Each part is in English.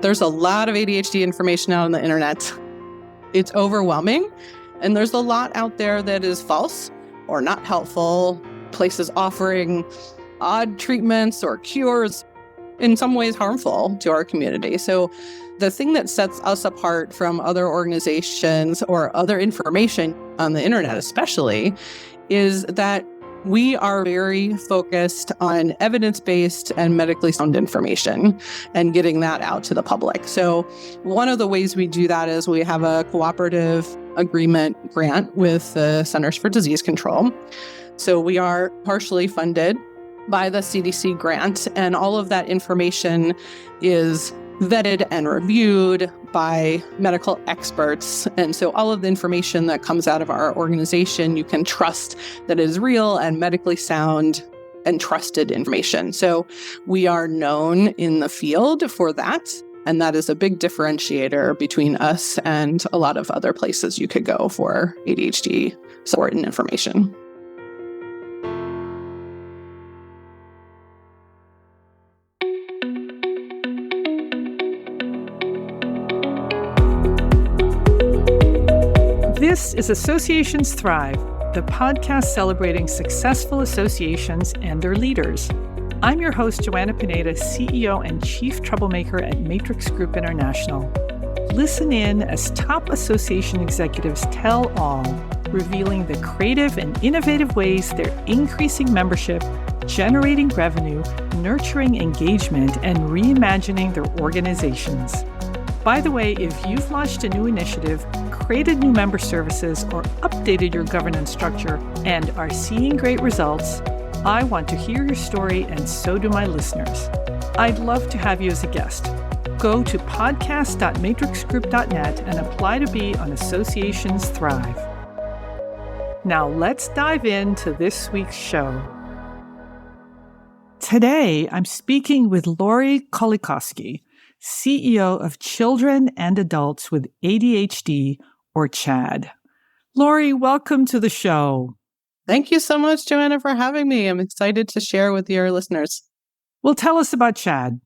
There's a lot of ADHD information out on the internet. It's overwhelming, and there's a lot out there that is false or not helpful, places offering odd treatments or cures, in some ways harmful to our community. So the thing that sets us apart from other organizations or other information on the internet especially is that we are very focused on evidence-based and medically sound information and getting that out to the public. So one of the ways we do that is we have a cooperative agreement grant with the Centers for Disease Control. So we are partially funded by the CDC grant, and all of that information is vetted and reviewed by medical experts. And so all of the information that comes out of our organization, you can trust that it is real and medically sound and trusted information. So we are known in the field for that. And that is a big differentiator between us and a lot of other places you could go for ADHD support and information. This is Associations Thrive, the podcast celebrating successful associations and their leaders. I'm your host, Joanna Pineda, CEO and Chief Troublemaker at Matrix Group International. Listen in as top association executives tell all, revealing the creative and innovative ways they're increasing membership, generating revenue, nurturing engagement, and reimagining their organizations. By the way, if you've launched a new initiative, created new member services, or updated your governance structure and are seeing great results, I want to hear your story, and so do my listeners. I'd love to have you as a guest. Go to podcast.matrixgroup.net and apply to be on Associations Thrive. Now let's dive into this week's show. Today, I'm speaking with Laurie Kulikosky, CEO of Children and Adults with ADHD, or CHADD. Laurie, welcome to the show. Thank you so much, Joanna, for having me. I'm excited to share with your listeners. Well, tell us about CHADD.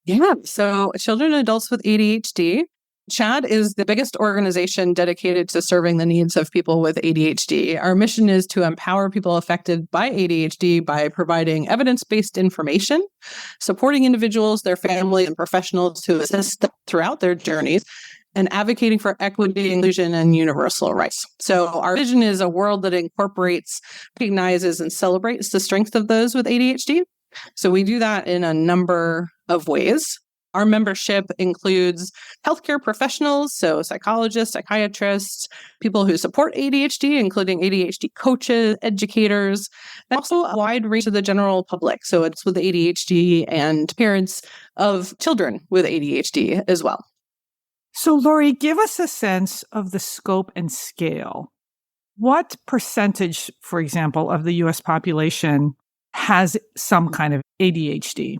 Yeah, so Children and Adults with ADHD. CHADD is the biggest organization dedicated to serving the needs of people with ADHD. Our mission is to empower people affected by ADHD by providing evidence-based information, supporting individuals, their families, and professionals to assist them throughout their journeys, and advocating for equity, inclusion, and universal rights. So our vision is a world that incorporates, recognizes, and celebrates the strength of those with ADHD. So we do that in a number of ways. Our membership includes healthcare professionals, so psychologists, psychiatrists, people who support ADHD, including ADHD coaches, educators, and also a wide range of the general public. So it's with ADHD and parents of children with ADHD as well. So, Laurie, give us a sense of the scope and scale. What percentage, for example, of the U.S. population has some kind of ADHD?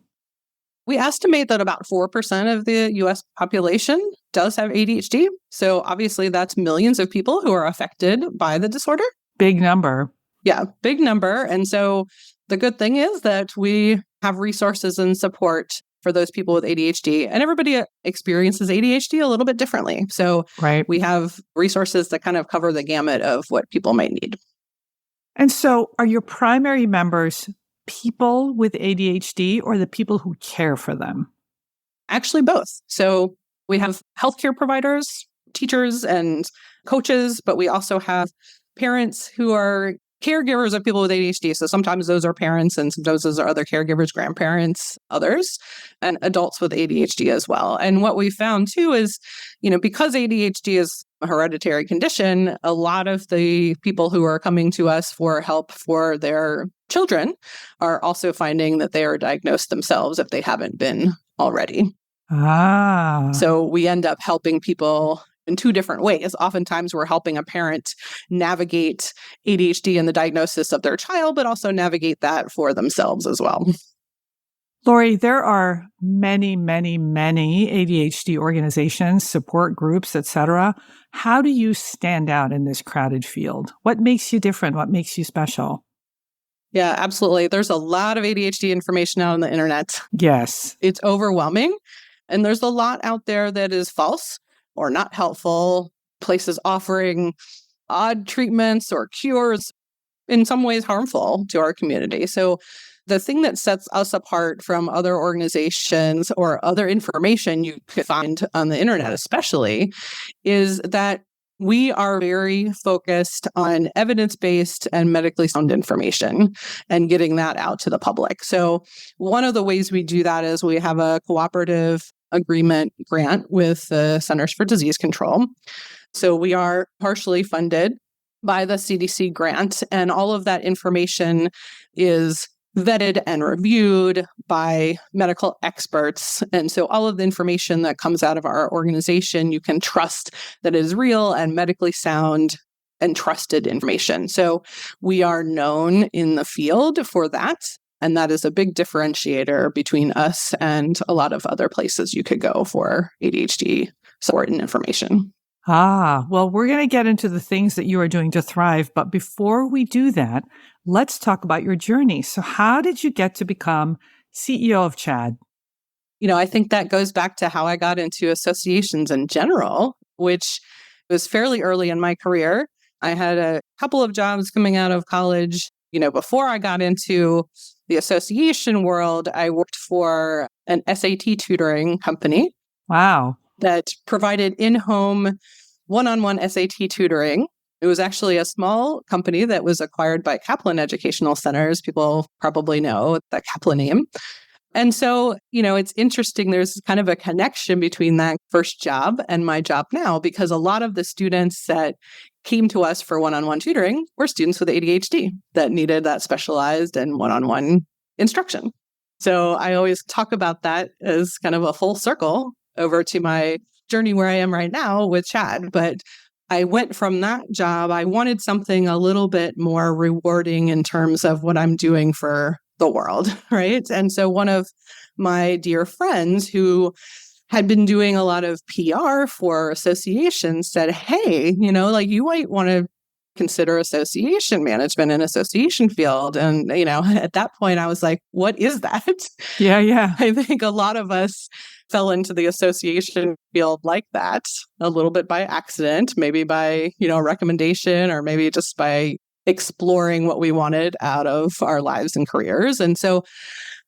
We estimate that about 4% of the U.S. population does have ADHD. So obviously that's millions of people who are affected by the disorder. Big number. Yeah, big number. And so the good thing is that we have resources and support for those people with ADHD. And everybody experiences ADHD a little bit differently. So we have resources that kind of cover the gamut of what people might need. And so are your primary members people with ADHD or the people who care for them? Actually, both. So we have healthcare providers, teachers, and coaches, but we also have parents who are caregivers of people with ADHD. So sometimes those are parents and sometimes those are other caregivers, grandparents, others, and adults with ADHD as well. And what we found too is, because ADHD is a hereditary condition, a lot of the people who are coming to us for help for their children are also finding that they are diagnosed themselves if they haven't been already. So we end up helping people in two different ways. Oftentimes we're helping a parent navigate ADHD and the diagnosis of their child, but also navigate that for themselves as well. Laurie, there are many, many, many ADHD organizations, support groups, etc. How do you stand out in this crowded field? What makes you different? What makes you special? Yeah, absolutely. There's a lot of ADHD information out on the internet. Yes. It's overwhelming. And there's a lot out there that is false or not helpful, places offering odd treatments or cures, in some ways harmful to our community. So the thing that sets us apart from other organizations or other information you could find on the internet especially is that we are very focused on evidence-based and medically sound information and getting that out to the public. So one of the ways we do that is we have a cooperative agreement grant with the Centers for Disease Control. So we are partially funded by the CDC grant, and all of that information is vetted and reviewed by medical experts. And so all of the information that comes out of our organization, you can trust that it is real and medically sound and trusted information. So we are known in the field for that. And that is a big differentiator between us and a lot of other places you could go for ADHD support and information. Well, we're going to get into the things that you are doing to thrive. But before we do that, let's talk about your journey. So how did you get to become CEO of CHADD? I think that goes back to how I got into associations in general, which was fairly early in my career. I had a couple of jobs coming out of college. Before I got into the association world, I worked for an SAT tutoring company. Wow. That provided in-home one-on-one SAT tutoring. It was actually a small company that was acquired by Kaplan Educational Centers. People probably know the Kaplan name. And so, it's interesting. There's kind of a connection between that first job and my job now, because a lot of the students that came to us for one-on-one tutoring were students with ADHD that needed that specialized and one-on-one instruction. So I always talk about that as kind of a full circle over to my journey where I am right now with CHADD. But I went from that job. I wanted something a little bit more rewarding in terms of what I'm doing for the world, right? And so one of my dear friends who had been doing a lot of PR for associations said, hey, you might want to consider association management and association field. And, at that point I was like, what is that? Yeah. I think a lot of us fell into the association field like that a little bit by accident, maybe by, recommendation, or maybe just by exploring what we wanted out of our lives and careers. And so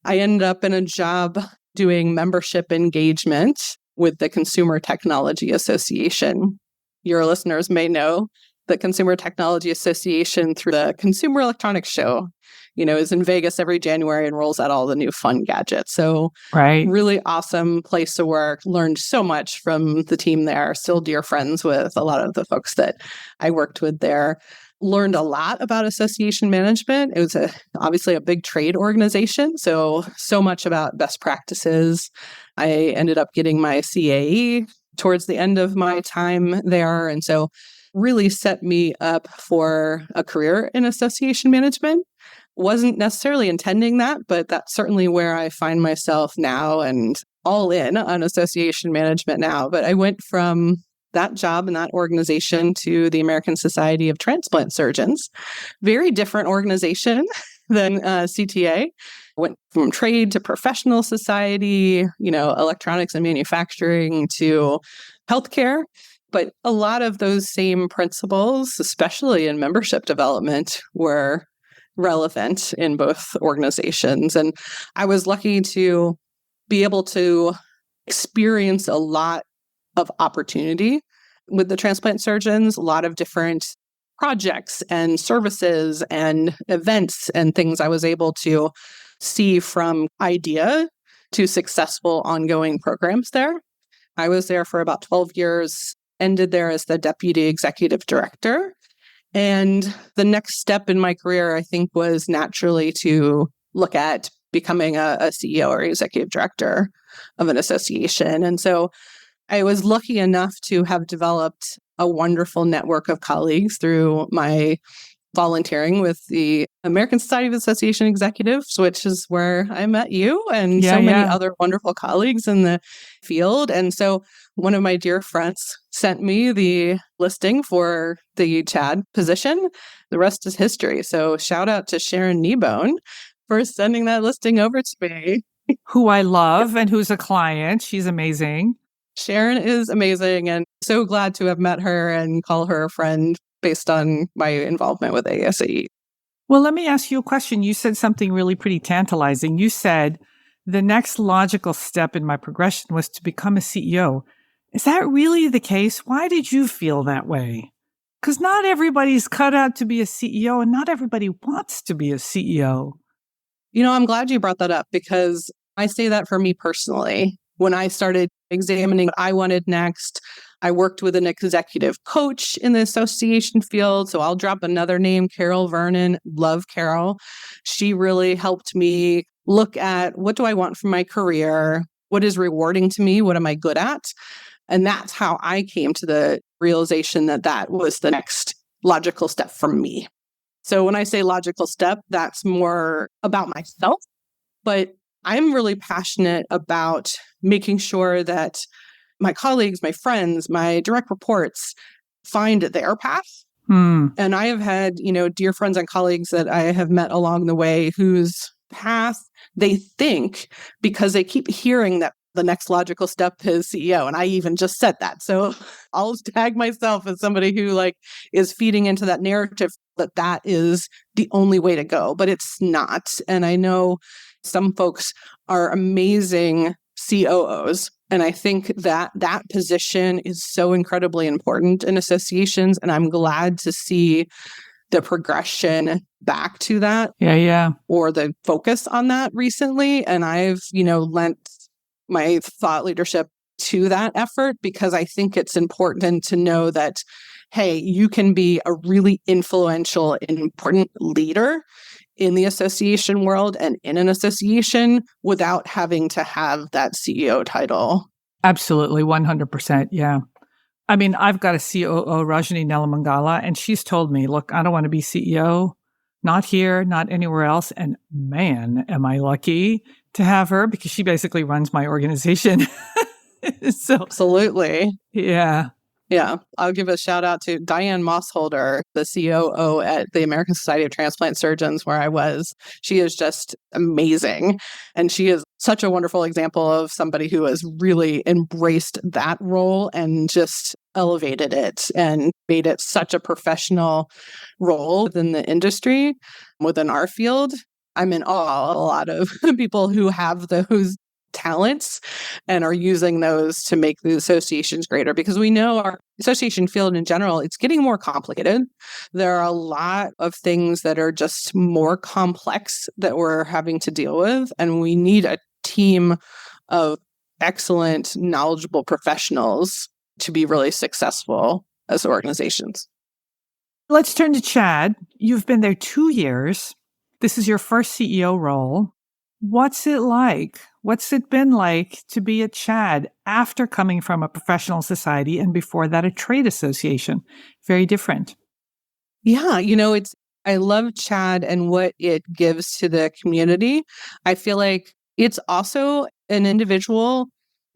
I ended up in a job doing membership engagement with the Consumer Technology Association. Your listeners may know the Consumer Technology Association through the Consumer Electronics Show, is in Vegas every January and rolls out all the new fun gadgets. So right. Really awesome place to work. Learned so much from the team there. Still dear friends with a lot of the folks that I worked with there. Learned a lot about association management. It was obviously a big trade organization. So much about best practices. I ended up getting my CAE towards the end of my time there. And so really set me up for a career in association management. Wasn't necessarily intending that, but that's certainly where I find myself now and all in on association management now. But I went from that job and that organization to the American Society of Transplant Surgeons. Very different organization than CTA. Went from trade to professional society, electronics and manufacturing to healthcare. But a lot of those same principles, especially in membership development, were relevant in both organizations. And I was lucky to be able to experience a lot of opportunity with the transplant surgeons, a lot of different projects and services and events and things I was able to see from idea to successful ongoing programs there. I was there for about 12 years, ended there as the deputy executive director. And the next step in my career, I think, was naturally to look at becoming a CEO or executive director of an association. And so I was lucky enough to have developed a wonderful network of colleagues through my volunteering with the American Society of Association Executives, which is where I met you and many other wonderful colleagues in the field. And so one of my dear friends sent me the listing for the CHADD position. The rest is history. So shout out to Sharon Kneebone for sending that listing over to me. who I love and who's a client. She's amazing. Sharon is amazing and so glad to have met her and call her a friend based on my involvement with ASAE. Well, let me ask you a question. You said something really pretty tantalizing. You said the next logical step in my progression was to become a CEO. Is that really the case? Why did you feel that way? Because not everybody's cut out to be a CEO and not everybody wants to be a CEO. I'm glad you brought that up because I say that for me personally. When I started examining what I wanted next, I worked with an executive coach in the association field. So I'll drop another name, Carol Vernon. Love Carol. She really helped me look at what do I want from my career? What is rewarding to me? What am I good at? And that's how I came to the realization that that was the next logical step for me. So when I say logical step, that's more about myself, but I'm really passionate about making sure that my colleagues, my friends, my direct reports find their path. And I have had, dear friends and colleagues that I have met along the way whose path they think, because they keep hearing that the next logical step is CEO. And I even just said that. So I'll tag myself as somebody who is feeding into that narrative that that is the only way to go, but it's not. And I know some folks are amazing COOs. And I think that that position is so incredibly important in associations. And I'm glad to see the progression back to that. Yeah. Or the focus on that recently. And I've, lent my thought leadership to that effort because I think it's important to know that, hey, you can be a really influential and important leader in the association world and in an association without having to have that CEO title. Absolutely, 100%. Yeah. I mean, I've got a COO, Rajani Nelamangala, and she's told me, look, I don't want to be CEO, not here, not anywhere else. And man, am I lucky to have her because she basically runs my organization. So, absolutely. Yeah. Yeah. I'll give a shout out to Diane Mossholder, the COO at the American Society of Transplant Surgeons, where I was. She is just amazing. And she is such a wonderful example of somebody who has really embraced that role and just elevated it and made it such a professional role within the industry, within our field. I'm in awe of a lot of people who have those talents and are using those to make the associations greater, because we know our association field in general, it's getting more complicated. There are a lot of things that are just more complex that we're having to deal with, and we need a team of excellent, knowledgeable professionals to be really successful as organizations. Let's turn to CHADD. You've been there 2 years. This is your first CEO role. What's it like? What's it been like to be at CHADD after coming from a professional society and before that a trade association? Very different. Yeah, I love CHADD and what it gives to the community. I feel like it's also an individual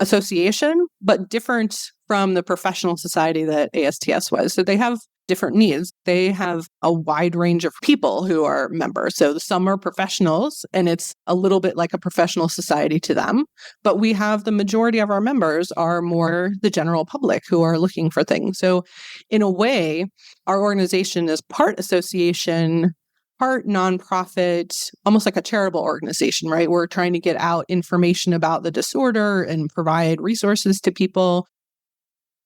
association, but different from the professional society that ASTS was. So they have different needs. They have a wide range of people who are members. So some are professionals, and it's a little bit like a professional society to them. But we have the majority of our members are more the general public who are looking for things. So in a way, our organization is part association, part nonprofit, almost like a charitable organization, right? We're trying to get out information about the disorder and provide resources to people.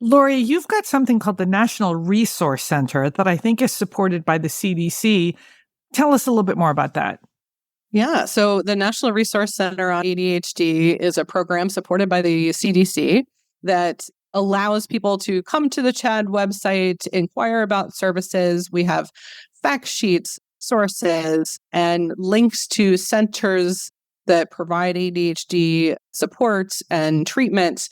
Laurie, you've got something called the National Resource Center that I think is supported by the CDC. Tell us a little bit more about that. Yeah, so the National Resource Center on ADHD is a program supported by the CDC that allows people to come to the CHADD website, inquire about services. We have fact sheets, sources, and links to centers that provide ADHD support and treatment.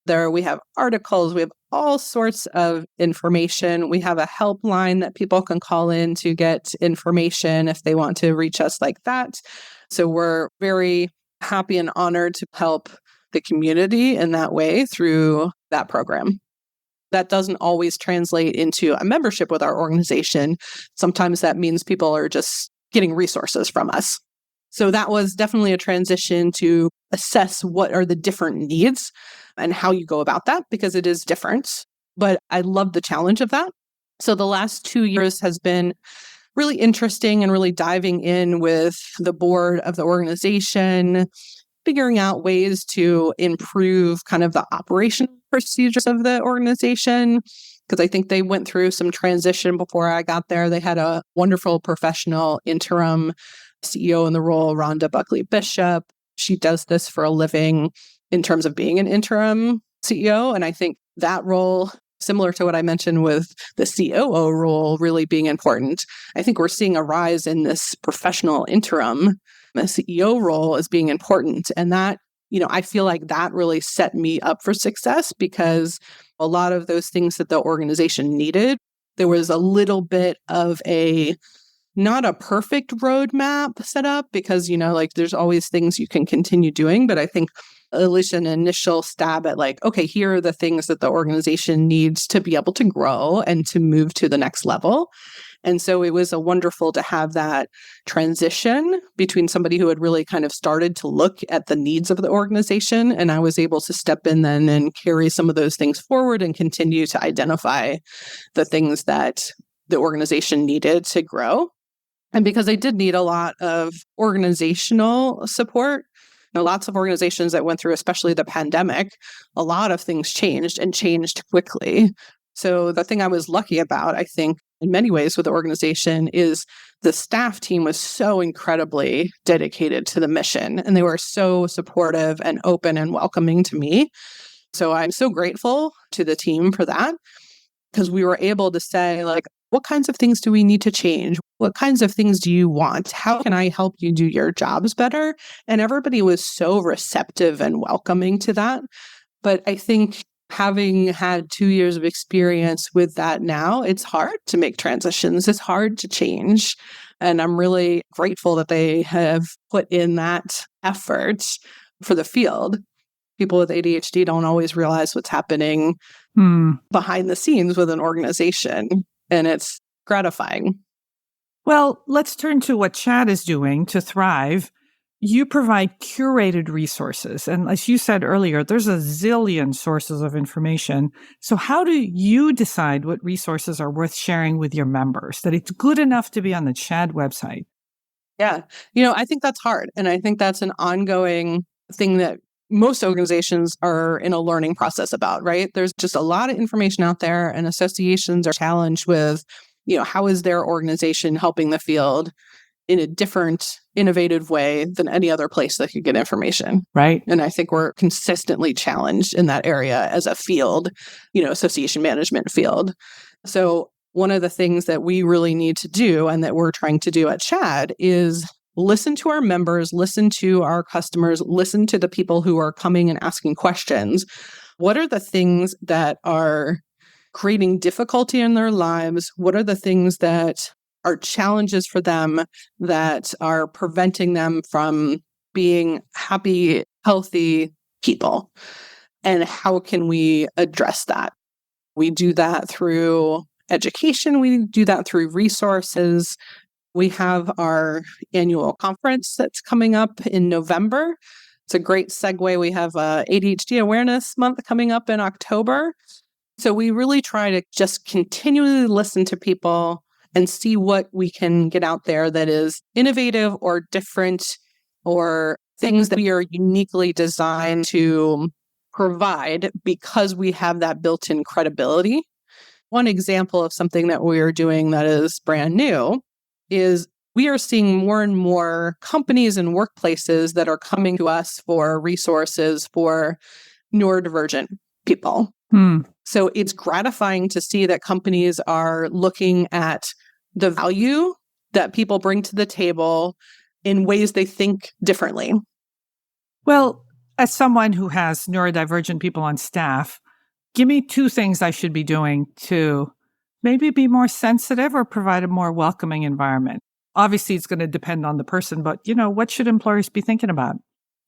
There we have articles, we have all sorts of information. We have a helpline that people can call in to get information if they want to reach us like that. So we're very happy and honored to help the community in that way through that program. That doesn't always translate into a membership with our organization. Sometimes that means people are just getting resources from us. So that was definitely a transition to assess what are the different needs and how you go about that, because it is different. But I love the challenge of that. So the last 2 years has been really interesting and really diving in with the board of the organization, figuring out ways to improve kind of the operation procedures of the organization. Because I think they went through some transition before I got there. They had a wonderful professional interim CEO in the role, Rhonda Buckley Bishop. She does this for a living in terms of being an interim CEO. And I think that role, similar to what I mentioned with the COO role really being important, I think we're seeing a rise in this professional interim. The CEO role as being important. And that, I feel like that really set me up for success, because a lot of those things that the organization needed, there was a little bit of not a perfect roadmap set up, because, there's always things you can continue doing. But I think at least an initial stab at okay, here are the things that the organization needs to be able to grow and to move to the next level. And so it was wonderful to have that transition between somebody who had really kind of started to look at the needs of the organization. And I was able to step in then and carry some of those things forward and continue to identify the things that the organization needed to grow. And because I did need a lot of organizational support, lots of organizations that went through, especially the pandemic, a lot of things changed and changed quickly. So the thing I was lucky about, I think, in many ways with the organization is the staff team was so incredibly dedicated to the mission, and they were so supportive and open and welcoming to me. So I'm so grateful to the team for that, because we were able to say, what kinds of things do we need to change? What kinds of things do you want? How can I help you do your jobs better? And everybody was so receptive and welcoming to that. But I think having had 2 years of experience with that now, it's hard to make transitions. It's hard to change. And I'm really grateful that they have put in that effort for the field. People with ADHD don't always realize what's happening behind the scenes with an organization. And it's gratifying. Well, let's turn to what CHADD is doing to thrive. You provide curated resources. And as you said earlier, there's a zillion sources of information. So how do you decide what resources are worth sharing with your members, that it's good enough to be on the CHADD website? Yeah. I think that's hard. And I think that's an ongoing thing that most organizations are in a learning process about, right? There's just a lot of information out there, and associations are challenged with, how is their organization helping the field in a different, innovative way than any other place that could get information. Right. And I think we're consistently challenged in that area as a field, association management field. So one of the things that we really need to do, and that we're trying to do at CHADD, is listen to our members, listen to our customers, listen to the people who are coming and asking questions. What are the things that are creating difficulty in their lives? What are the things that are challenges for them that are preventing them from being happy, healthy people? And how can we address that? We do that through education. We do that through resources. We have our annual conference that's coming up in November. It's a great segue. We have ADHD Awareness Month coming up in October. So we really try to just continually listen to people and see what we can get out there that is innovative or different, or things that we are uniquely designed to provide because we have that built-in credibility. One example of something that we are doing that is brand new is we are seeing more and more companies and workplaces that are coming to us for resources for neurodivergent people. So it's gratifying to see that companies are looking at the value that people bring to the table in ways they think differently. Well, as someone who has neurodivergent people on staff, give me 2 things I should be doing to maybe be more sensitive or provide a more welcoming environment. Obviously, it's going to depend on the person, but, what should employers be thinking about?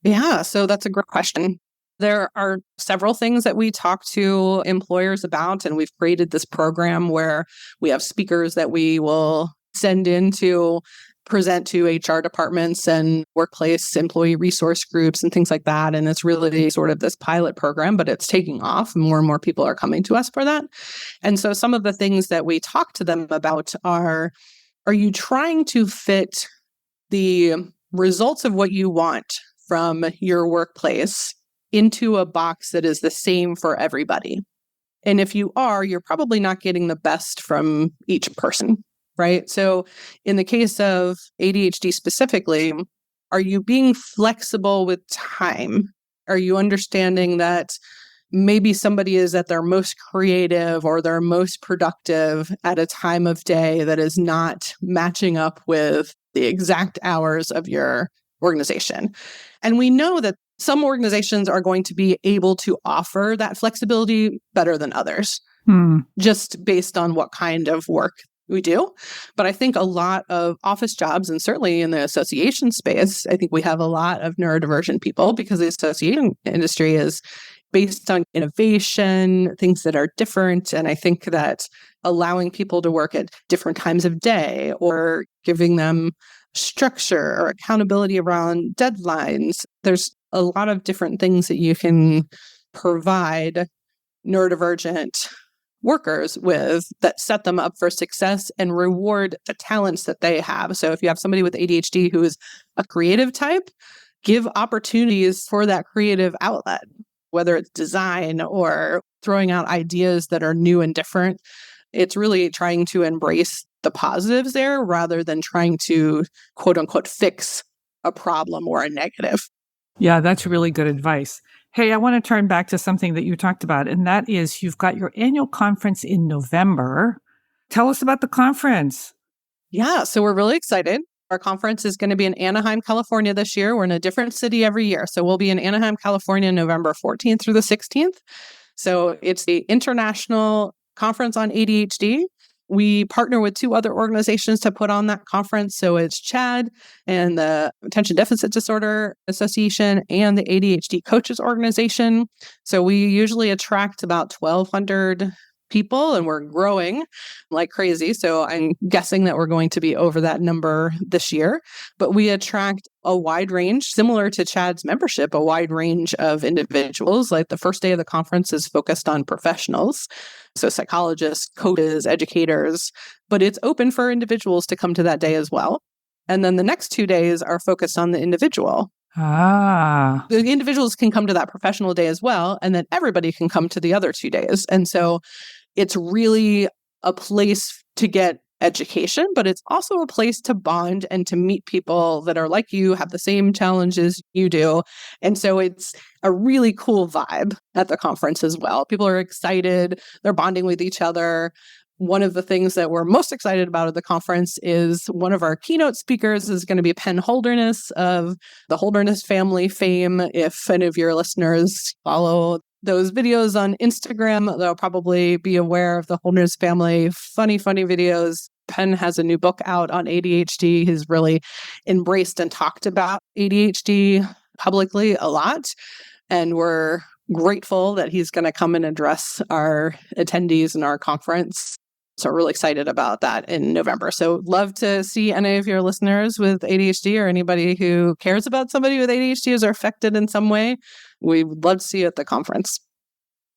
Yeah, so that's a great question. There are several things that we talk to employers about, and we've created this program where we have speakers that we will send in to present to HR departments and workplace employee resource groups and things like that. And it's really sort of this pilot program, but it's taking off. More and more people are coming to us for that. And so some of the things that we talk to them about are you trying to fit the results of what you want from your workplace into a box that is the same for everybody? And if you are, you're probably not getting the best from each person, right? So in the case of ADHD specifically, are you being flexible with time? Are you understanding that maybe somebody is at their most creative or their most productive at a time of day that is not matching up with the exact hours of your organization? And we know that some organizations are going to be able to offer that flexibility better than others, just based on what kind of work we do. But I think a lot of office jobs, and certainly in the association space, I think we have a lot of neurodivergent people because the association industry is based on innovation, things that are different. And I think that allowing people to work at different times of day or giving them structure or accountability around deadlines, there's a lot of different things that you can provide neurodivergent workers with that set them up for success and reward the talents that they have. So if you have somebody with ADHD who is a creative type, give opportunities for that creative outlet, whether it's design or throwing out ideas that are new and different. It's really trying to embrace the positives there rather than trying to, quote unquote, fix a problem or a negative. Yeah, that's really good advice. Hey, I want to turn back to something that you talked about, and that is you've got your annual conference in November. Tell us about the conference. Yeah, so we're really excited. Our conference is going to be in Anaheim, California this year. We're in a different city every year. So we'll be in Anaheim, California, November 14th through the 16th. So it's the International Conference on ADHD. We partner with two other organizations to put on that conference. So it's CHADD and the Attention Deficit Disorder Association and the ADHD Coaches Organization. So we usually attract about 1,200 people, and we're growing like crazy. So I'm guessing that we're going to be over that number this year. But we attract a wide range, similar to CHADD's membership, a wide range of individuals. Like the first day of the conference is focused on professionals. So psychologists, coaches, educators, but it's open for individuals to come to that day as well. And then the next 2 days are focused on the individual. The individuals can come to that professional day as well, and then everybody can come to the other 2 days. And so it's really a place to get education, but it's also a place to bond and to meet people that are like you, have the same challenges you do. And so it's a really cool vibe at the conference as well. People are excited, they're bonding with each other. One of the things that we're most excited about at the conference is one of our keynote speakers is going to be Penn Holderness of the Holderness family fame. If any of your listeners follow those videos on Instagram, they'll probably be aware of the Holderness family. Funny videos. Penn has a new book out on ADHD. He's really embraced and talked about ADHD publicly a lot. And we're grateful that he's going to come and address our attendees in our conference. So we're really excited about that in November. So love to see any of your listeners with ADHD or anybody who cares about somebody with ADHD or is affected in some way. We'd love to see you at the conference.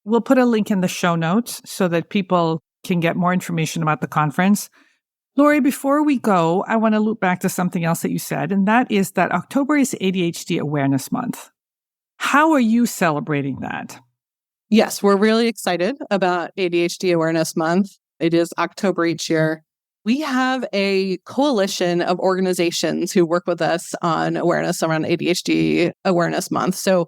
We'll put a link in the show notes so that people can get more information about the conference. Laurie, before we go, I want to loop back to something else that you said, and that is that October is ADHD Awareness Month. How are you celebrating that? Yes, we're really excited about ADHD Awareness Month. It is October each year. We have a coalition of organizations who work with us on awareness around ADHD Awareness Month. So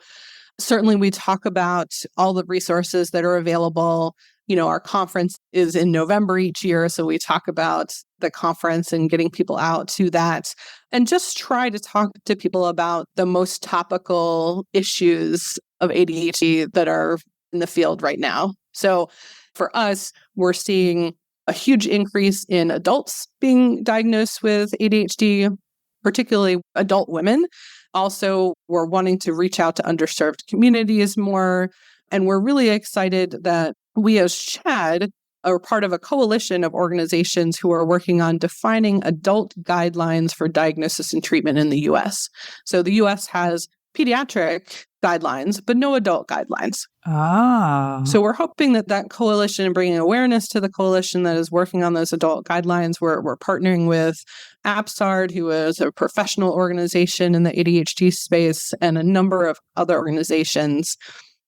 certainly we talk about all the resources that are available. You know, our conference is in November each year. So we talk about the conference and getting people out to that and just try to talk to people about the most topical issues of ADHD that are in the field right now. So for us, we're seeing a huge increase in adults being diagnosed with ADHD, particularly adult women. Also, we're wanting to reach out to underserved communities more. And we're really excited that we as CHADD are part of a coalition of organizations who are working on defining adult guidelines for diagnosis and treatment in the U.S. So the U.S. has pediatric guidelines, but no adult guidelines. So we're hoping that coalition and bringing awareness to the coalition that is working on those adult guidelines. We're partnering with APSARD, who is a professional organization in the ADHD space, and a number of other organizations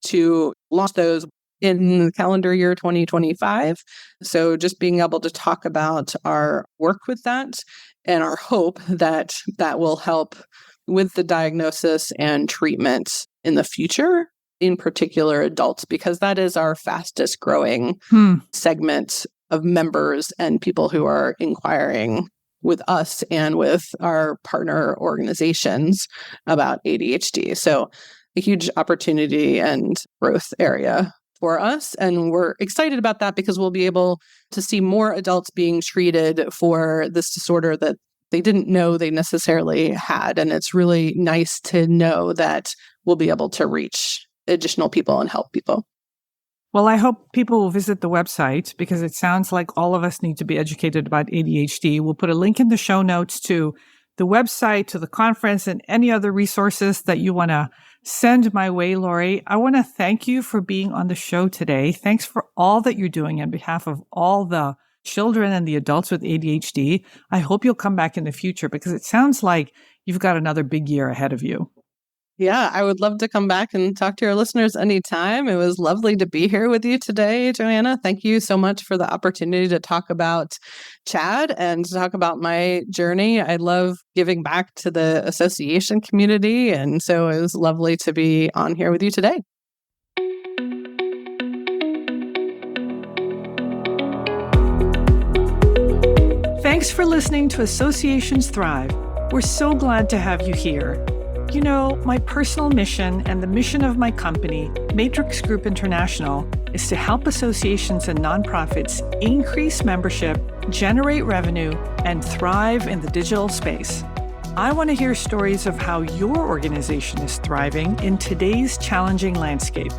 to launch those in the calendar year 2025. So just being able to talk about our work with that and our hope that that will help with the diagnosis and treatment in the future, in particular adults, because that is our fastest growing segment of members and people who are inquiring with us and with our partner organizations about ADHD. So a huge opportunity and growth area for us. And we're excited about that because we'll be able to see more adults being treated for this disorder that they didn't know they necessarily had. And it's really nice to know that we'll be able to reach additional people and help people. Well, I hope people will visit the website because it sounds like all of us need to be educated about ADHD. We'll put a link in the show notes to the website, to the conference, and any other resources that you want to send my way, Laurie. I want to thank you for being on the show today. Thanks for all that you're doing on behalf of all the children and the adults with ADHD. I hope you'll come back in the future because it sounds like you've got another big year ahead of you. Yeah, I would love to come back and talk to your listeners anytime. It was lovely to be here with you today, Joanna. Thank you so much for the opportunity to talk about CHADD and to talk about my journey. I love giving back to the association community, and so it was lovely to be on here with you today. Thanks for listening to Associations Thrive. We're so glad to have you here. You know, my personal mission and the mission of my company, Matrix Group International, is to help associations and nonprofits increase membership, generate revenue, and thrive in the digital space. I want to hear stories of how your organization is thriving in today's challenging landscape.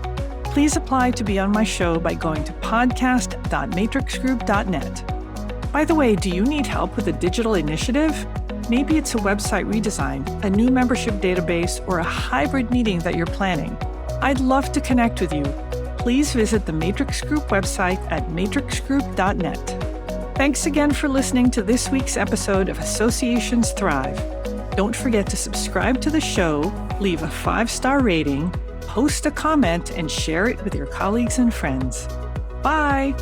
Please apply to be on my show by going to podcast.matrixgroup.net. By the way, do you need help with a digital initiative? Maybe it's a website redesign, a new membership database, or a hybrid meeting that you're planning. I'd love to connect with you. Please visit the Matrix Group website at matrixgroup.net. Thanks again for listening to this week's episode of Associations Thrive. Don't forget to subscribe to the show, leave a 5-star rating, post a comment, and share it with your colleagues and friends. Bye!